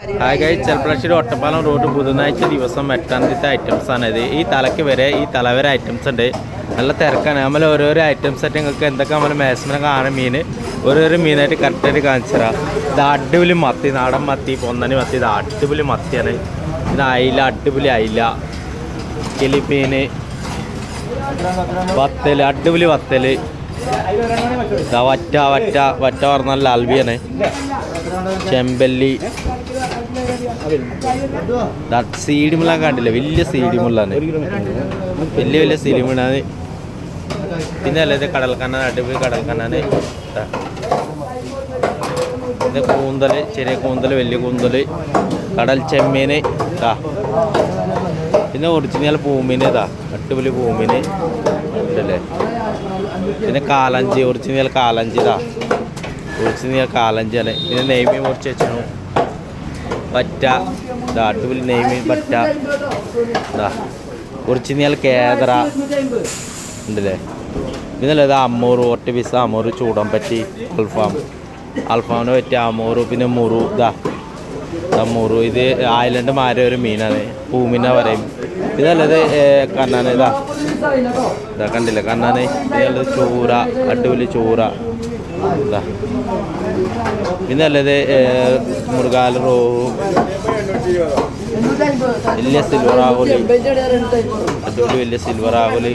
Hi guys, Cherpulassery Ottapalam road ബുധനാഴ്ച ദിവസം 8-ാമത്തെ ഐറ്റംസാണ് ഇത്. ഈ തലയ്ക്ക് വരെ ഈ തലവരെ ഐറ്റംസ് ഉണ്ട്. നല്ല തിരക്കാണ്. നമ്മൾ ഓരോരോ ഐറ്റംസ് ആയിട്ട് നിങ്ങൾക്ക് എന്തൊക്കെ നമ്മൾ മേശമനെ കാണുന്ന മീൻ ഓരോരോ മീനായിട്ട് കറക്റ്റായിട്ട് കാണിച്ചു തരാം. ഇത് അടിപൊളി മത്തി, നാടൻ മത്തി, പൊന്നനി മത്തി. ഇത് അടിപൊളി മത്തിയാണ്. ഇത് അയില, അടിപൊളി അയില, കിളിമീൻ, വത്തൽ, അടിപൊളി വത്തൽ. വറ്റ വറ്റ വറ്റ പറഞ്ഞാൽ അൽവിയാണ്. ചെമ്പല്ലി, സീഡിമുള്ള കണ്ടില്ലേ, വലിയ സീഡിമുള്ളാണ്, വലിയ വലിയ സീഡിമുള്ളാണ്. പിന്നെ അല്ല ഇത് കടൽക്കണ്ണാൻ, അടിപൊളി കടൽക്കണ്ണാൻ. ഇത് കൂന്തൽ, ചെറിയ കൂന്തൽ, വലിയ കൂന്തൽ, കടൽ ചെമ്മീൻ. പിന്നെ ഒറിജിനൽ പൂമീൻ. അടിപൊളി പൂമീൻ ഉണ്ടല്ലേ. പിന്നെ കാലഞ്ചി, ഒറിജിനൽ കാലഞ്ചി. ഒറിജിനൽ കാലഞ്ചിയാണ്. പിന്നെ നെയ്മീൻ മുറിച്ച് വെച്ചു. പറ്റ, അടിപൊളി നെയ്മീൻ പറ്റ. ഒറിജിനൽ കേദറ ഉണ്ടല്ലേ. പിന്നല്ലേ ഇത് അമ്മൂറ്, ഒറ്റ പീസ് അമ്മൂറ്, ചൂടൻ പറ്റി, അൽഫാമിന് പറ്റിയ അമ്മൂറ്. പിന്നെ മുറു, മുറു. ഇത് ഐലൻഡ് മാറിയ ഒരു മീനാണ്, പൂമീന പറയും. ഇതല്ലത് കണ്ണാന്. കണ്ടില്ലേ കണ്ണാന്. ഇതല്ലത് ചൂര, അടിപൊളി ചൂര. പിന്നെ അല്ലത് മുറുകാൽ, റോഹു, വലിയ സിൽവർ ആവോലി, അടിപൊളി വലിയ സിൽവർ ആവോലി.